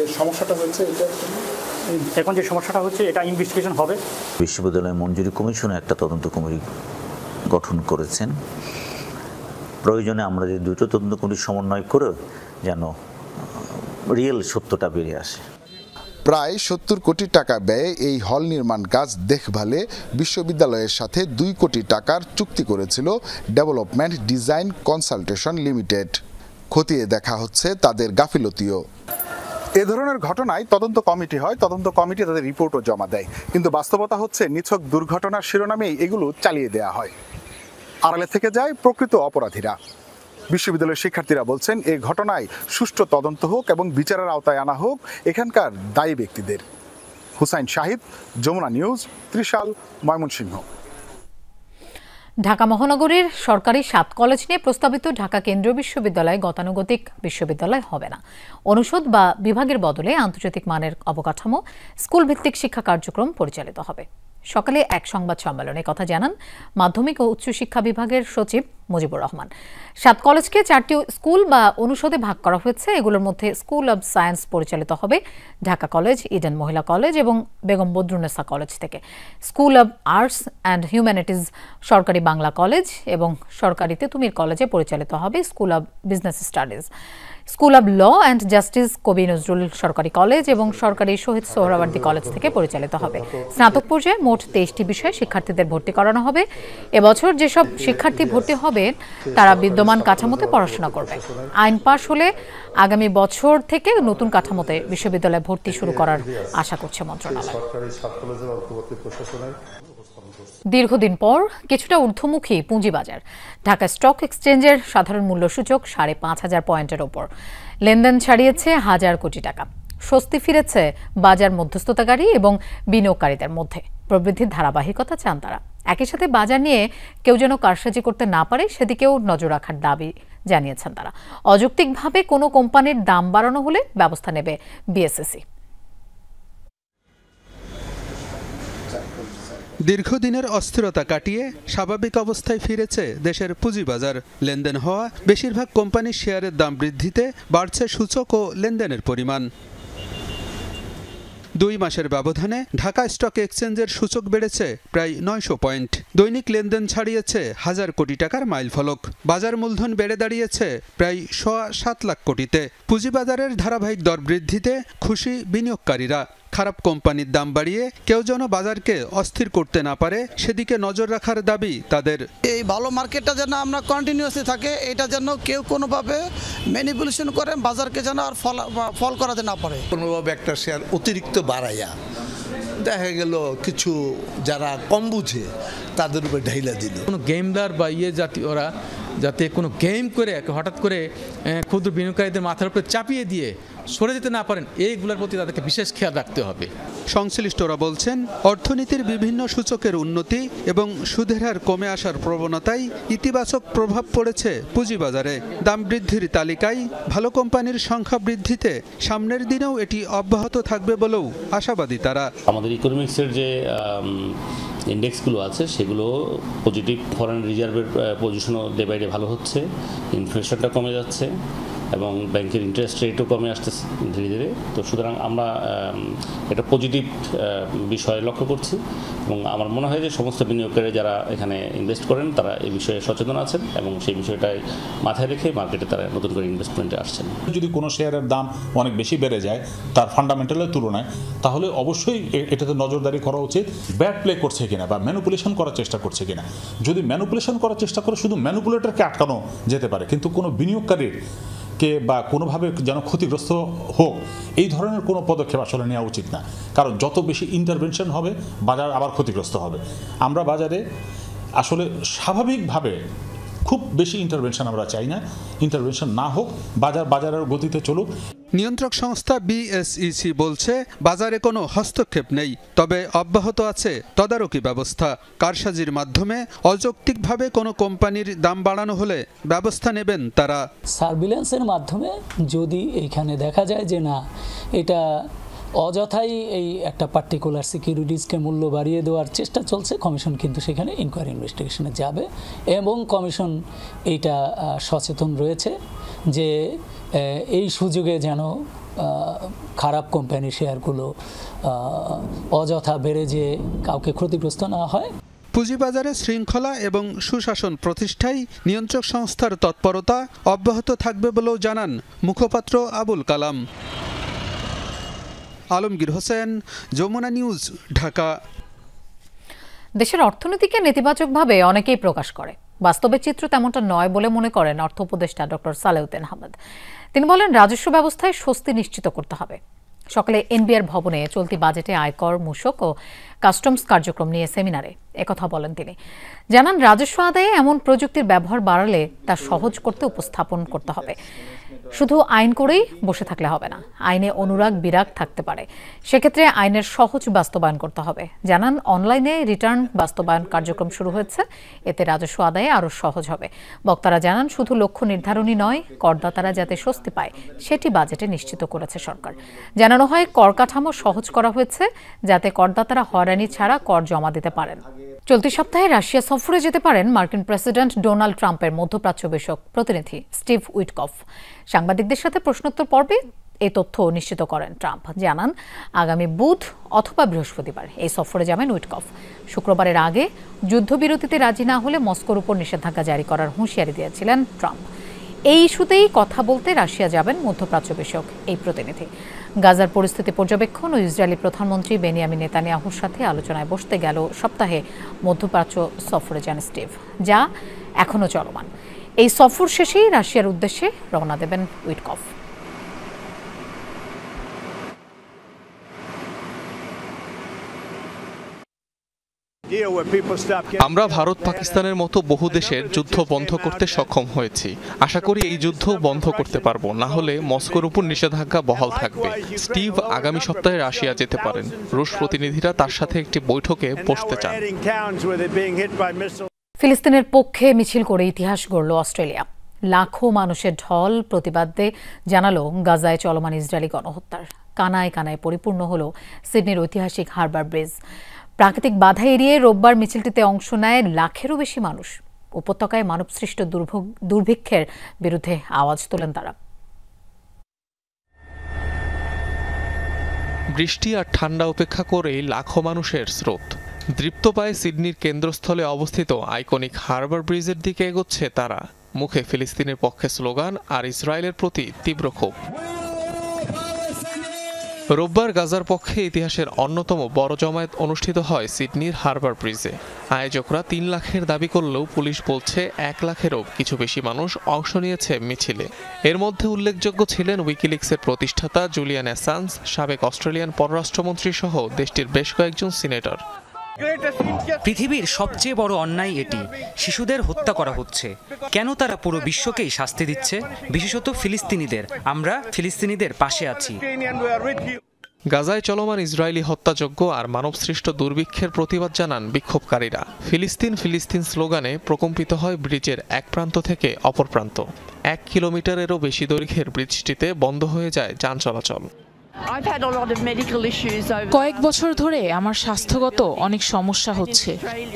সমস্যাটা হচ্ছে এটা ইনভেস্টিগেশন হবে। বিশ্ববিদ্যালয় মঞ্জুরি কমিশনে একটা তদন্ত কমিটি গঠন করেছেন। প্রয়োজনে আমরা যে দুটো তদন্ত কমিটির সমন্বয় করে যেন রিয়েল সত্যটা বেরিয়ে আসে। প্রায় 70 কোটি টাকা ব্যয়ে এই হল নির্মাণ কাজ দেখভালে বিশ্ববিদ্যালয়ের সাথে 2 কোটি টাকার চুক্তি করেছিল ডেভেলপমেন্ট ডিজাইন কনসালটেশন লিমিটেড। খতিয়ে দেখা হচ্ছে তাদের গাফিলতিও। এ ধরনের ঘটনায় তদন্ত কমিটি হয়, তদন্ত কমিটি তাদের রিপোর্টও জমা দেয়, কিন্তু বাস্তবতা হচ্ছে নিছক দুর্ঘটনার শিরোনামেই এগুলো চালিয়ে দেওয়া হয়। আড়ালে থেকে যায় প্রকৃত অপরাধীরা। বিশ্ববিদ্যালয়ের শিক্ষার্থীরা বলছেন, এই ঘটনায় সুষ্ঠু তদন্ত হোক এবং বিচারের আওতায় আনা হোক এখানকার দায়ী ব্যক্তিদের। হুসাইন শাহিদ, যমুনা নিউজ, ত্রিশাল, ময়মনসিংহ। ঢাকা মহানগরীর সরকারি 7 কলেজ নিয়ে প্রস্তাবিত ঢাকা কেন্দ্রীয় বিশ্ববিদ্যালয় গতানুগতিক বিশ্ববিদ্যালয় হবে না। অনুষদ বা বিভাগের বদলে আন্তর্জাতিক মানের অবকাঠামো, স্কুল ভিত্তিক শিক্ষা কার্যক্রম পরিচালিত হবে। সকালে এক সংবাদ সম্মেলনে কথা জানান মাধ্যমিক ও উচ্চশিক্ষা বিভাগের সচিব মুজিবুর রহমান। 7 কলেজকে 4টি স্কুল বা অনুষদে ভাগ করা হয়েছে। এগুলোর মধ্যে স্কুল অব সায়েন্স পরিচালিত হবে Dhaka college, Eden Mohila college এবং বেগম বদরুন্নেসা কলেজ থেকে। School of arts and humanities সরকারি বাংলা কলেজ এবং সরকারি তেতুমির কলেজে পরিচালিত হবে school of business studies. School of law and justice কবি নজরুল সরকারি কলেজ এবং সরকারি শহীদ সোহরাওয়ার্দী কলেজ থেকে পরিচালিত হবে। স্নাতক পর্যায়ে মোট 23টি বিষয়ে শিক্ষার্থীদের ভর্তি করানো হবে। এবছর যেসব শিক্ষার্থী ভর্তি হবে তারা বিদ্যমান কাঠামোতে পড়াশোনা করবে। আইন পাশ হলে আগামী বছর থেকে নতুন কাঠামোতে বিশ্ববিদ্যালয়ে ভর্তি শুরু করার আশা করছে মন্ত্রণালয়। দীর্ঘদিন পর কিছুটা ঊর্ধ্বমুখী পুঁজিবাজার। ঢাকা স্টক এক্সচেঞ্জের সাধারণ মূল্য সূচক 5,500 পয়েন্টের ওপর লেনদেন ছাড়িয়েছে 1,000 কোটি টাকা। স্বস্তি ফিরেছে বাজার মধ্যস্থতাকারী এবং বিনিয়োগকারীদের মধ্যে। প্রবৃদ্ধির ধারাবাহিকতা চান তারা। একই সাথে বাজার নিয়ে কেউ যেন কারসাজি করতে না পারে সেদিকেও নজর রাখার দাবি জানিয়েছেন তারা। অযৌক্তিকভাবে কোনো কোম্পানির দাম বাড়ানো হলে ব্যবস্থা নেবে বিএসইসি। দীর্ঘদিনের অস্থিরতা কাটিয়ে স্বাভাবিক অবস্থায় ফিরেছে দেশের পুঁজিবাজার। লেনদেন হওয়া বেশিরভাগ কোম্পানির শেয়ারের দাম বৃদ্ধিতে বাড়ছে সূচক ও লেনদেনের পরিমাণ। 2 মাসের ব্যবধানে ঢাকা স্টক এক্সচেঞ্জের সূচক বেড়েছে প্রায় 900 পয়েন্ট। দৈনিক লেনদেন ছাড়িয়েছে 1,000 কোটি টাকার মাইলফলক। বাজার মূলধন বেড়ে দাঁড়িয়েছে প্রায় 7 লাখ কোটিতে। পুঁজিবাজারের ধারাবাহিক দর বৃদ্ধিতে খুশি বিনিয়োগকারীরা। খারাপ কোম্পানির দাম বাড়িয়ে কেউ যেন বাজারকে অস্থির করতে না পারে সেদিকে নজর রাখার দাবি তাদের। এই ভালো মার্কেটটা যেন আমরা কন্টিনিউয়াসলি থাকে, এটা যেন কেউ কোনোভাবে ম্যানিপুলেশন করে বাজারকে যেন আর ফল করাতে না পারে। কোনোভাবে একটা শেয়ার অতিরিক্ত বাড়াইয়া দেখা গেল কিছু যারা কম বুঝে তাদের উপর ঢাইলা দিল। কোনো গেমদার বা জাতীয়রা যাতে কোনো গেম করে হঠাৎ করে ক্ষুদ্র বিনিয়োগকারীদের মাথার উপরে চাপিয়ে দিয়ে সরে যেতে না পারেন, এইগুলোর প্রতি তাদেরকে বিশেষ খেয়াল রাখতে হবে। সংশ্লিষ্টরা বলছেন, অর্থনীতির বিভিন্ন সূচকের উন্নতি এবং সুদের হার কমে আসার প্রবণতায় ইতিবাচক প্রভাব পড়েছে পুঁজিবাজারে। দাম বৃদ্ধির তালিকায় ভালো কোম্পানির সংখ্যা বৃদ্ধিতে সামনের দিনেও এটি অব্যাহত থাকবে বলেও আশাবাদী তারা। আমাদের ইকোনমিক্সের যে ইন্ডেক্সগুলো আছে সেগুলো পজিটিভ, ফরেন রিজার্ভের পজিশনও ডে বাই ডে ভালো হচ্ছে, ইনফ্লেশনটা কমে যাচ্ছে এবং ব্যাংকের ইন্টারেস্ট রেটও কমে আসতেছে ধীরে ধীরে। তো সুতরাং আমরা এটা পজিটিভ বিষয় লক্ষ্য করছি এবং আমার মনে হয় যে সমস্ত বিনিয়োগকারী যারা এখানে ইনভেস্ট করেন তারা এই বিষয়ে সচেতন আছেন এবং সেই বিষয়টাই মাথায় রেখে মার্কেটে তারা নতুন করে ইনভেস্টমেন্টে আসছেন। যদি কোনো শেয়ারের দাম অনেক বেশি বেড়ে যায় তার ফান্ডামেন্টালের তুলনায়, তাহলে অবশ্যই এটাতে নজরদারি করা উচিত, ব্যাড প্লে করছে কিনা বা ম্যানিপুলেশন করার চেষ্টা করছে কিনা। যদি ম্যানিপুলেশন করার চেষ্টা করে শুধু ম্যানিপুলেটরকে আটকানো যেতে পারে, কিন্তু কোনো বিনিয়োগকারীর কে বা কোনোভাবে যেন ক্ষতিগ্রস্ত হোক এই ধরনের কোনো পদক্ষেপ আসলে নেওয়া উচিত না। কারণ যত বেশি ইন্টারভেনশন হবে বাজার আবার ক্ষতিগ্রস্ত হবে। আমরা বাজারে আসলে স্বাভাবিকভাবে খুব বেশি ইন্টারভেনশন আমরা চাই না, ইন্টারভেনশন না হোক, বাজারের গতিতে চলুক। নিয়ন্ত্রক সংস্থা বিএসইসি বলছে, বাজারে কোনো হস্তক্ষেপ নেই, তবে অব্যাহত আছে তদারকি ব্যবস্থা। কারসাজির মাধ্যমে অযৌক্তিকভাবে কোনো কোম্পানির দাম বাড়ানো হলে ব্যবস্থা নেবেন তারা। সার্ভিল্যান্সের মাধ্যমে যদি এইখানে দেখা যায় যে না, এটা অযথাই এই একটা পার্টিকুলার সিকিউরিটিজকে মূল্য বাড়িয়ে দেওয়ার চেষ্টা চলছে, কমিশন কিন্তু সেখানে ইনকোয়ারি ইনভেস্টিগেশনে যাবে এবং কমিশন এইটা সচেতন রয়েছে যে এই সুযোগে যেন খারাপ কোম্পানির শেয়ারগুলো অযথা বেড়ে যে কাউকে ক্ষতিগ্রস্ত না হয়। পুঁজিবাজারে শৃঙ্খলা এবং সুশাসন প্রতিষ্ঠায় নিয়ন্ত্রক সংস্থার তৎপরতা অব্যাহত থাকবে বলেও জানান মুখপাত্র আবুল কালাম। আলমগীর হোসেন, যমুনা নিউজ, ঢাকা। দেশের অর্থনীতিকে নেতিবাচকভাবে অনেকেই প্রকাশ করে, বাস্তবে চিত্র তেমনটা নয় বলে মনে করেন অর্থ উপদেষ্টা ডক্টর সালেউদ্দিন আহমেদ। তিনি বলেন, রাজস্ব ব্যবস্থায় স্বস্তি নিশ্চিত করতে হবে। সকালে এনবিআর ভবনে চলতি বাজেটে আয়কর, মূসক ও কাস্টমস কার্যক্রম নিয়ে সেমিনারে একথা বলেন তিনি। জানান, রাজস্ব আদায়ে এমন প্রযুক্তির ব্যবহার বাড়ালে তা সহজ করতে উপস্থাপন করতে হবে। শুধু আইন করেই বসে থাকলে হবে না, আইনে অনুরাগ বিরাগ থাকতে পারে, সেক্ষেত্রে আইনের সহজ বাস্তবায়ন করতে হবে। জানান, অনলাইনে রিটার্ন বাস্তবায়ন কার্যক্রম শুরু হয়েছে, এতে রাজস্ব আদায়ে আরও সহজ হবে। বক্তারা জানান, শুধু লক্ষ্য নির্ধারণই নয়, করদাতারা যাতে স্বস্তি পায় সেটি বাজেটে নিশ্চিত করেছে সরকার। জানানো হয়, কর কাঠামো সহজ করা হয়েছে যাতে করদাতারা হয়রানি ছাড়া কর জমা দিতে পারেন। চলতি সপ্তাহে রাশিয়া সফরে যেতে পারেন মার্কিন প্রেসিডেন্ট ডোনাল্ড ট্রাম্পের মধ্যপ্রাচ্য বিষয়ক প্রতিনিধি স্টিভ উইটকফ। সাংবাদিকদের সাথে প্রশ্নোত্তর পর্বে এই তথ্য নিশ্চিত করেন ট্রাম্প। জানান, আগামী বুধ অথবা বৃহস্পতিবার এই সফরে যাবেন উইটকফ। শুক্রবারের আগে যুদ্ধবিরতিতে রাজি না হলে মস্কোর উপর নিষেধাজ্ঞা জারি করার হুঁশিয়ারি দিয়েছিলেন ট্রাম্প। এই ইস্যুতেই কথা বলতে রাশিয়া যাবেন মধ্যপ্রাচ্য বিষয়ক এই প্রতিনিধি। গাজার পরিস্থিতি পর্যবেক্ষণ ও ইসরায়েলি প্রধানমন্ত্রী বেনিয়ামিন নেতানিয়াহুর সাথে আলোচনায় বসতে গেল সপ্তাহে মধ্যপ্রাচ্য সফরে যান স্টিভ, যা এখনও চলমান। এই সফর শেষেই রাশিয়ার উদ্দেশ্যে রওনা দেবেন উইটকফ। আমরা ভারত পাকিস্তানের মতো বহু দেশের যুদ্ধ বন্ধ করতে সক্ষম হয়েছি। আশা করি এই যুদ্ধ বন্ধ করতে পারবো, না হলে মস্কোর উপর নিষেধাজ্ঞা বহাল থাকবে। স্টিভ আগামী সপ্তাহে রাশিয়া যেতে পারেন। রুশ প্রতিনিধিরা তার সাথে একটি বৈঠকে বসতে চান। ফিলিস্তিনের পক্ষে মিছিল করে ইতিহাস গড়ল অস্ট্রেলিয়া। লাখো মানুষের ঢল প্রতিবাদে জানালো গাজায় চলমান ইসরায়েলি গণহত্যার। কানায় কানায় পরিপূর্ণ হল সিডনির ঐতিহাসিক হারবার ব্রিজ। প্রাকৃতিক বাধা এড়িয়ে রোববার মিছিলটিতে অংশ নেয় লাখেরও বেশি মানুষ। উপত্যকায় মানবসৃষ্ট দুর্ভিক্ষের বিরুদ্ধে আওয়াজ তোলেন তারা। বৃষ্টি আর ঠান্ডা উপেক্ষা করে লাখো মানুষের স্রোত দৃপ্ত পায়ে সিডনির কেন্দ্রস্থলে অবস্থিত আইকনিক হারবার ব্রিজের দিকে এগোচ্ছে তারা। মুখে ফিলিস্তিনের পক্ষে স্লোগান আর ইসরায়েলের প্রতি তীব্র ক্ষোভ। রোববার গাজার পক্ষে ইতিহাসের অন্যতম বড় জমায়েত অনুষ্ঠিত হয় সিডনির হারবার ব্রিজে। আয়োজকরা 3 লাখের দাবি করলেও পুলিশ বলছে 1 লাখেরও কিছু বেশি মানুষ অংশ নিয়েছে মিছিলে। এর মধ্যে উল্লেখযোগ্য ছিলেন উইকিলিক্সের প্রতিষ্ঠাতা জুলিয়ান অ্যাসাঞ্জ, সাবেক অস্ট্রেলিয়ান পররাষ্ট্রমন্ত্রী সহ দেশটির বেশ কয়েকজন সিনেটর। পৃথিবীর সবচেয়ে বড় অন্যায় এটি। শিশুদের হত্যা করা হচ্ছে। কেন তারা পুরো বিশ্বকেই শাস্তি দিচ্ছে? বিশেষত ফিলিস্তিনিদের। আমরা ফিলিস্তিনিদের পাশে আছি। গাজায় চলমান ইসরায়েলি হত্যাযজ্ঞ আর মানবসৃষ্ট দুর্ভিক্ষের প্রতিবাদ জানান বিক্ষোভকারীরা। ফিলিস্তিন ফিলিস্তিন স্লোগানে প্রকম্পিত হয় ব্রিজের এক প্রান্ত থেকে অপর প্রান্ত। 1 কিলোমিটারেরও বেশি দৈর্ঘ্যের ব্রিজটিতে বন্ধ হয়ে যায় যান চলাচল। কয়েক বছর ধরে আমার স্বাস্থ্যগত অনেক সমস্যা হচ্ছে,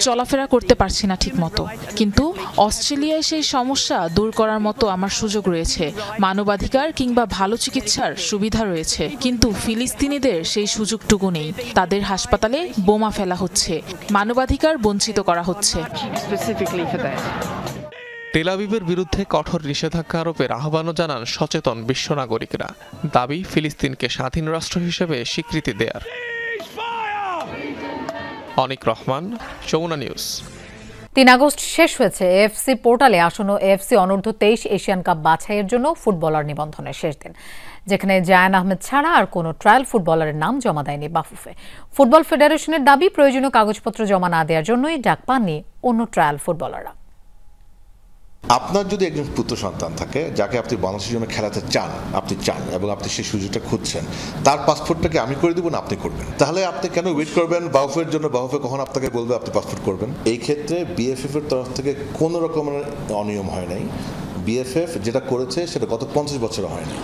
চলাফেরা করতে পারছি না ঠিক মতো। কিন্তু অস্ট্রেলিয়ায় সেই সমস্যা দূর করার মতো আমার সুযোগ রয়েছে, মানবাধিকার কিংবা ভালো চিকিৎসার সুবিধা রয়েছে। কিন্তু ফিলিস্তিনিদের সেই সুযোগটুকু নেই। তাদের হাসপাতালে বোমা ফেলা হচ্ছে, মানবাধিকার বঞ্চিত করা হচ্ছে। তেল আবিবের বিরুদ্ধে কঠোর নিষেধাজ্ঞা আরোপের আহ্বানও জানান সচেতন বিশ্ব নাগরিকরা। দাবি ফিলিস্তিনকে স্বাধীন রাষ্ট্র হিসেবে স্বীকৃতি দেয়ার। অনিক রহমান, যমুনা নিউজ। 3 আগস্ট শেষ হয়েছে এএফসি পোর্টালে আসন্ন এএফসি অনূর্ধ্ব 23 এশিয়ান কাপ বাছাইয়ের জন্য ফুটবলার নিবন্ধনের শেষ দিন, যেখানে জায়ান আহমেদ ছাড়া আর কোনো ট্রায়াল ফুটবলারের নাম জমা দেয়নি বাফুফে। ফুটবল ফেডারেশনের দাবি, প্রয়োজনীয় কাগজপত্র জমা না দেওয়ার জন্যই ডাক পাননি অন্য ট্রায়াল ফুটবলাররা। আপনার যদি একজন পুত্র সন্তান থাকে যাকে আপনি বাংলাদেশের জন্য খেলাতে চান এবং আপনি সেই সুযোগটা খুঁজছেন, তার পাসপোর্টটাকে আমি করে দেবো না আপনি করবেন, তাহলে আপনি কেন ওয়েট করবেন বাউফের জন্য? বাউফে কখন আপনাকে বলবে আপনি পাসপোর্ট করবেন? এই ক্ষেত্রে বিএফএফ এর তরফ থেকে কোনো রকমের অনিয়ম হয় নাই। বিএফএফ যেটা করেছে সেটা গত 50 বছর হয়নি।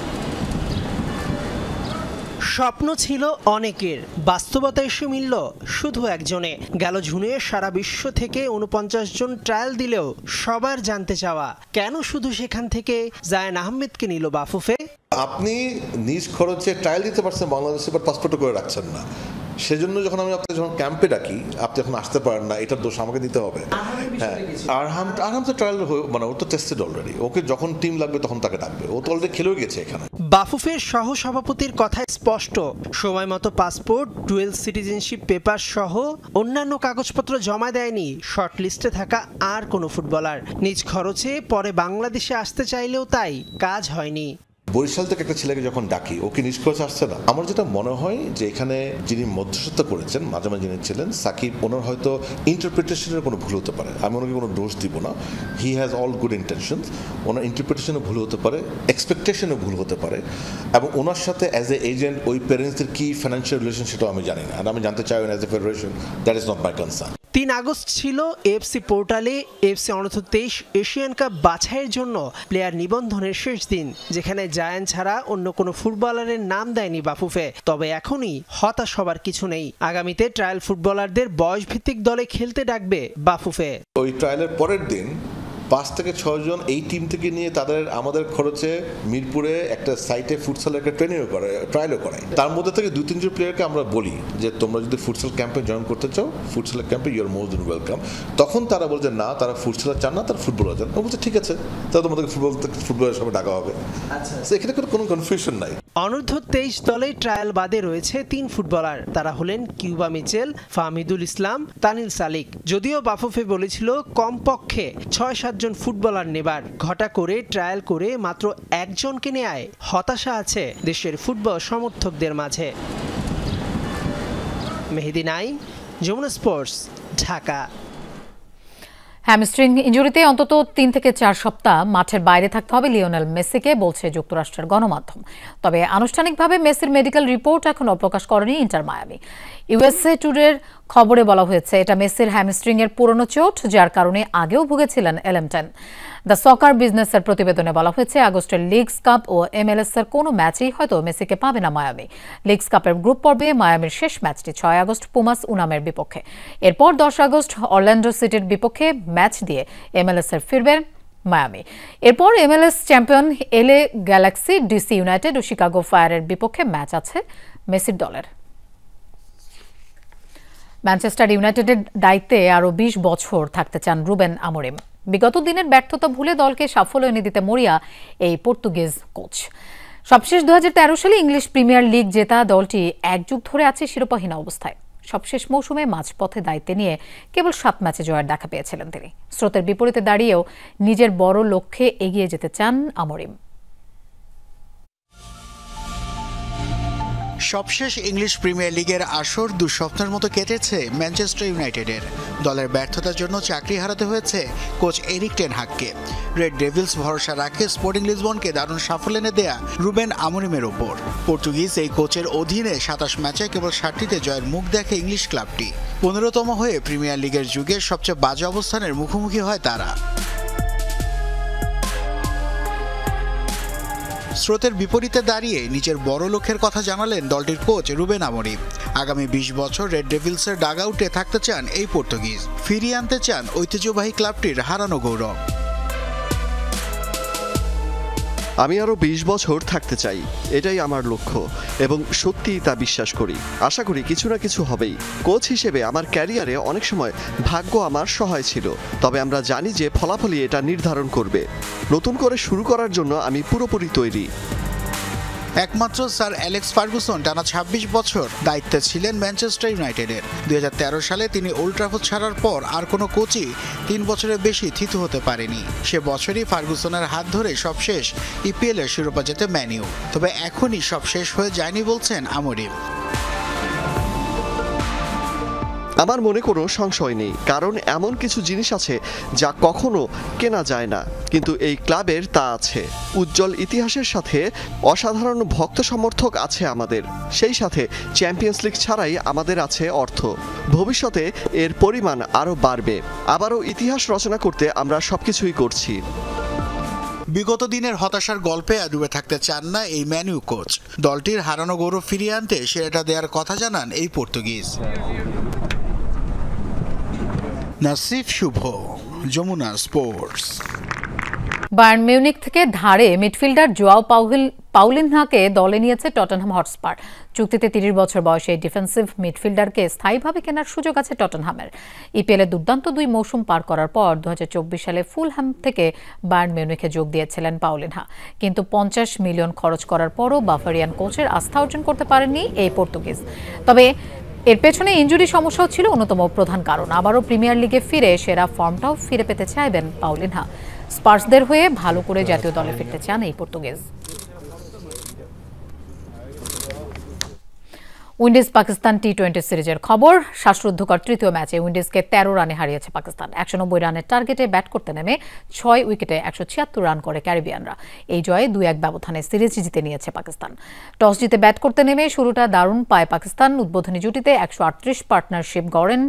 স্বপ্ন ছিল অনেকের, বাস্তবতা এসে মিলল শুধু একজনে। গেল জুনে সারা বিশ্ব থেকে 49 জন ট্রায়াল দিলেও সবার জানতে চাওয়া, কেন শুধু সেখান থেকে জায়ান আহমেদকে নিল বাফুফে? আপনি নিজ খরচে ট্রায়াল দিতে পারছেন বাংলাদেশে, বাট পাসপোর্ট করে রাখছেন না। সেজন্য যখন আমি আপনাকে যখন ক্যাম্পে ডাকি, আপনি এখন আসতে পারেন না, এটার দোষ আমাকে দিতে হবে। হ্যাঁ, আরহাম তো ট্রায়াল মানে ও তো টেস্টেড অলরেডি, ওকে যখন টিম লাগবে তখন তাকে ডাকবে, ও তো অলরেডি খেলেও গেছে এখানে। বাফুফের সহ সভাপতির কথায় স্পষ্ট, সময় মতো পাসপোর্ট, ডুয়েল সিটিজেনশিপ পেপার সহ অন্যান্য কাগজপত্র জমা দেয়নি শর্ট লিস্টে থাকা আর কোনো ফুটবলার। নিজ খরচে পরে বাংলাদেশে আসতে চাইলেও তাই কাজ হয়নি। বরিশাল থেকে একটা ছেলেকে যখন ডাকি, ওকে নিষ্কর্ষ আসছে না। আমার যেটা মনে হয় যে এখানে যিনি মধ্যস্থতা করেছেন, মাঝামাঝি যিনি ছিলেন সাকিব, ওনার হয়তো ইন্টারপ্রিটেশনের কোনো ভুল হতে পারে। আমি ওনাকে কোনো দোষ দিব না, he has all good intentions. ওনার ইন্টারপ্রিটেশনে ভুল হতে পারে, এক্সপেকটেশনে ভুল হতে পারে, এবং ওনার সাথে অ্যাজ এ এজেন্ট ওই প্যারেন্টসদের কি ফাইন্যান্সিয়াল রিলেশন সেটাও আমি জানি না, আর আমি জানতে চাই as a federation, that is not my concern. 3 August ছিল এএফসি পোর্টালে এএফসি অনূর্ধ্ব 23 এশিয়ান কাপ বাছাইয়ের জন্য প্লেয়ার নিবন্ধনের শেষ দিন, যেখানে জায়ান ছাড়া অন্য কোনো ফুটবলারের নাম দেয়নি বাফুফে। তবে এখনই হতাশ হবার কিছু নেই, আগামীতে ট্রায়াল ফুটবলারদের বয়সভিত্তিক দলে খেলতে ডাকবে বাফুফে। ওই ট্রায়ালের পরের দিন 5 থেকে 6 জন এই টিম থেকে নিয়ে আমাদের খরচে মিরপুরে একটা সাইটে ফুটসল একটা ট্রায়ালও করায়। তার মধ্যে থেকে 2-3 জন প্লেয়ারকে আমরা বলি যে তোমরা যদি ফুটসল ক্যাম্পে জয়েন করতে চাও, ফুটসলের ক্যাম্পে you R more then welcome. তখন তারা বলছে না, তারা ফুটসলার চান না, তারা ফুটবলার চান। ও বলছে ঠিক আছে, তাহলে তোমাদেরকে ফুটবলের সঙ্গে ডাকা হবে। এখানে কোনো কনফিউশন নাই। অনূর্ধ্ব 23 দলে ট্রায়াল বাদে রয়েছে 3 ফুটবলার, তারা হলেন কিউবা মিচেল, ফাহমিদুল ইসলাম, তানিল সালিক। যদিও বাফুফে বলেছিল কমপক্ষে 6-7 জন ফুটবলার নেবার, ঘটা করে ট্রায়াল করে মাত্র 1 জনকে নেয় হতাশা আছে দেশের ফুটবল সমর্থকদের মাঝে। মেহেদি নাইম, যমুনা স্পোর্টস, ঢাকা। হ্যামস্ট্রিং ইনজুরিতে অন্তত 3 থেকে 4 সপ্তাহ মাঠের বাইরে থাকতে হবে লিওনেল মেসিকে, বলছে যুক্তরাষ্ট্রের গণমাধ্যম। তবে আনুষ্ঠানিকভাবে মেসির মেডিকেল রিপোর্ট এখনো প্রকাশ করেনি ইন্টার মায়ামি। ইউএসএ টুডের খবরে বলা হয়েছে এটা মেসির হ্যামস্ট্রিং এর পুরনো চোট, যার কারণে আগেও ভুগেছিলেন এলএম10। দ্য সকার বিজনেসের প্রতিবেদনে বলা হয়েছে আগস্টের লিগস কাপ ও MLS এর কোনো ম্যাচেই হয়তো মেসিকে পাবে না মায়ামি। লিগস কাপের গ্রুপ পর্বে মায়ামির শেষ ম্যাচটি 6 আগস্ট পুমাস উনামের বিপক্ষে। এরপর 10 আগস্ট অরল্যান্ডো সিটির বিপক্ষে ম্যাচ দিয়ে MLS এর ফিরবেন মায়ামি। এরপর MLS champion LA Galaxy, DC United ও শিকাগো ফায়ারের বিপক্ষে ম্যাচ আছে মেসির দলের। ম্যানচেস্টার ইউনাইটেডের দায়িত্বে আরও 20 বছর থাকতে চান রুবেন আমোরিম। বিগত দিনের ব্যর্থতা ভুলে দলকে সাফল্য এনে দিতে মরিয়া এই পর্তুগিজ কোচ। সবশেষ 2013 সালে ইংলিশ প্রিমিয়ার লিগ জেতা দলটি 1 যুগ ধরে আছে শিরোপাহীন অবস্থায়। সবশেষ মৌসুমে মাঝপথে দায়িত্বে নিয়ে কেবল 7 ম্যাচে জয়ের দেখা পেয়েছিলেন তিনি। স্রোতের বিপরীতে দাঁড়িয়েও নিজের বড় লক্ষ্যে এগিয়ে যেতে চান আমোরিম। সবশেষ ইংলিশ প্রিমিয়ার লিগের আসর দুঃস্বপ্নের মতো কেটেছে ম্যানচেস্টার ইউনাইটেডের। দলের ব্যর্থতার জন্য চাকরি হারাতে হয়েছে কোচ এরিক টেন হাগকে। রেড ডেভিলস ভরসা রাখে স্পোর্টিং লিসবনকে দারুণ সাফল্য এনে দেয়া রুবেন আমোরিমের ওপর। পর্তুগিজ এই কোচের অধীনে ২৭ ম্যাচে কেবল ৭টিতে জয়ের মুখ দেখে ইংলিশ ক্লাবটি। ১৫তম হয়ে প্রিমিয়ার লিগের যুগে সবচেয়ে বাজে অবস্থানের মুখোমুখি হয় তারা। স্রোতের বিপরীতে দাঁড়িয়ে নিজের বড় লক্ষ্যের কথা জানালেন দলটির কোচ রুবেন আমোরিম। আগামী ২০ বছর রেড ডেভিলসের ডাগআউটে থাকতে চান এই পর্তুগিজ। ফিরিয়ে আনতে চান ঐতিহ্যবাহী ক্লাবটির হারানো গৌরব। আমি আরও ২০ বছর থাকতে চাই, এটাই আমার লক্ষ্য এবং সত্যিই তা বিশ্বাস করি। আশা করি কিছু না কিছু হবেই। কোচ হিসেবে আমার ক্যারিয়ারে অনেক সময় ভাগ্য আমার সহায় ছিল, তবে আমরা জানি যে ফলাফলই এটা নির্ধারণ করবে। নতুন করে শুরু করার জন্য আমি পুরোপুরি তৈরি। একমাত্র স্যার অ্যালেক্স ফার্গুসন টানা ২৬ বছর দায়িত্বে ছিলেন ম্যানচেস্টার ইউনাইটেডের। ২০১৩ সালে তিনি ওল্ড ট্রাফোর্ড ছাড়ার পর আর কোনো কোচই ৩ বছরের বেশি থিতু হতে পারেনি। সে বছরই ফার্গুসনের হাত ধরে সবশেষ ইপিএল এর শিরোপা জেতে ম্যান ইউ। তবে এখনই সব শেষ হয়ে যায়নি বলছেন আমোরিম। আমার মনে কোনো সংশয় নেই, কারণ এমন কিছু জিনিস আছে যা কখনো কেনা যায় না, কিন্তু এই ক্লাবের তা আছে। উজ্জ্বল ইতিহাসের সাথে অসাধারণ ভক্ত সমর্থক আছে আমাদের, সেই সাথে চ্যাম্পিয়ন্স লিগ ছাড়াই আমাদের আছে অর্থ। ভবিষ্যতে এর পরিমাণ আরও বাড়বে। আবারও ইতিহাস রচনা করতে আমরা সবকিছুই করছি। বিগত দিনের হতাশার গল্পে ডুবে থাকতে চান না এই ম্যান ইউ কোচ। দলটির হারানো গৌরব ফিরিয়ে আনতে সেটা দেওয়ার কথা জানান এই পর্তুগিজ। নাসিফ শুভ, যমুনা স্পোর্টস। বায়ার্ন মিউনিখ থেকে ধারে মিডফিল্ডার জোয়াও পাউলিনহাকে দলে নিয়েছে টটেনহাম হটস্পার। চুক্তিতে ৩০ বছর বয়সে ডিফেন্সিভ মিডফিল্ডারকে স্থায়ীভাবে কেনার সুযোগ আছে টটেনহামের। ইপিএলে দুর্দান্ত ২ মৌসুম পার করার পর ২০২৪ সালে ফুলহ্যাম থেকে বায়ার্ন মিউনিখে যোগ দিয়েছিলেন পাউলিনহা, কিন্তু ৫০ মিলিয়ন খরচ করার পরও বাভারিয়ান কোচের আস্থা অর্জন করতে পারেননি এই পর্তুগিজ। তবে এর পেছনে ইনজুরি সমস্যাও ছিল অন্যতম প্রধান কারণ। আবারও প্রিমিয়ার লিগে ফিরে সেরা ফর্মটাও ফিরে পেতে চাইবেন পাউলিনহা। স্পার্সদের হয়ে ভালো করে জাতীয় দলে ফিরতে চান এই পর্তুগিজ। উইন্ডিজ পাকিস্তান টি-20 সিরিজের খবর। শ্বাসরুদ্ধকর তৃতীয় ম্যাচে উইন্ডিজকে ১৩ রানে হারিয়েছে পাকিস্তান। ১৯০ রানের টার্গেটে ব্যাট করতে নেমে ৬ উইকেটে ১৭৬ রান করে ক্যারিবিয়ানরা। এই জয়ে ২-১ ব্যবধানে সিরিজ জিতে নিয়েছে পাকিস্তান। টস জিতে ব্যাট করতে নেমে শুরুটা দারুণ পায় পাকিস্তান। উদ্বোধনী জুটিতে ১৩৮ পার্টনারশিপ গড়েন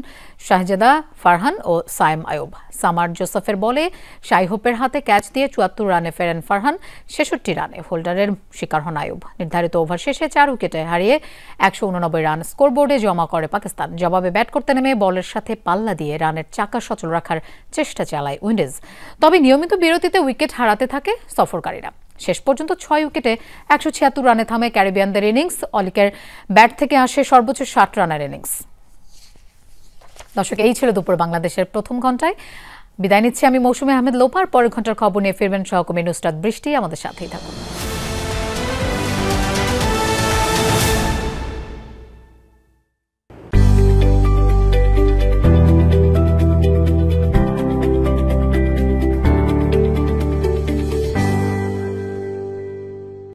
শাহজাদা ফারহান ও সাইম আয়ুব। সামার জোসেফের বলে শাইহোপের হাতে ক্যাচ দিয়ে ৭৪ রানে ফেরেন ফারহান। ৬৬ রানে হোল্ডারের শিকার হন আয়ুব। নির্ধারিত ওভার শেষে ৪ উইকেটে হারিয়ে ১৮৯ রান স্কোরবোর্ডে জমা করে পাকিস্তান। জবাবে ব্যাট করতে নেমে বলের সাথে পাল্লা দিয়ে রানের চাকা সচল রাখার চেষ্টা চালায় উইন্ডিজ। তবে নিয়মিত বিরতিতে উইকেট হারাতে থাকে সফরকারীরা। শেষ পর্যন্ত ৬ উইকেটে ১৭৬ রানে থামে ক্যারিবিয়ানদের ইনিংস। অলিকের ব্যাট থেকে আসে সর্বোচ্চ ৬০ রানের ইনিংস। দর্শক, এই ছিল দুপুর বাংলাদেশের প্রথম ঘন্টায়। বিদায় নিচ্ছি আমি মৌসুমী আহমেদ লোপার। পরের ঘন্টার খবর নিয়ে ফিরবেন সহকর্মী নুসরাত বৃষ্টি। আমাদের সাথেই থাকুন।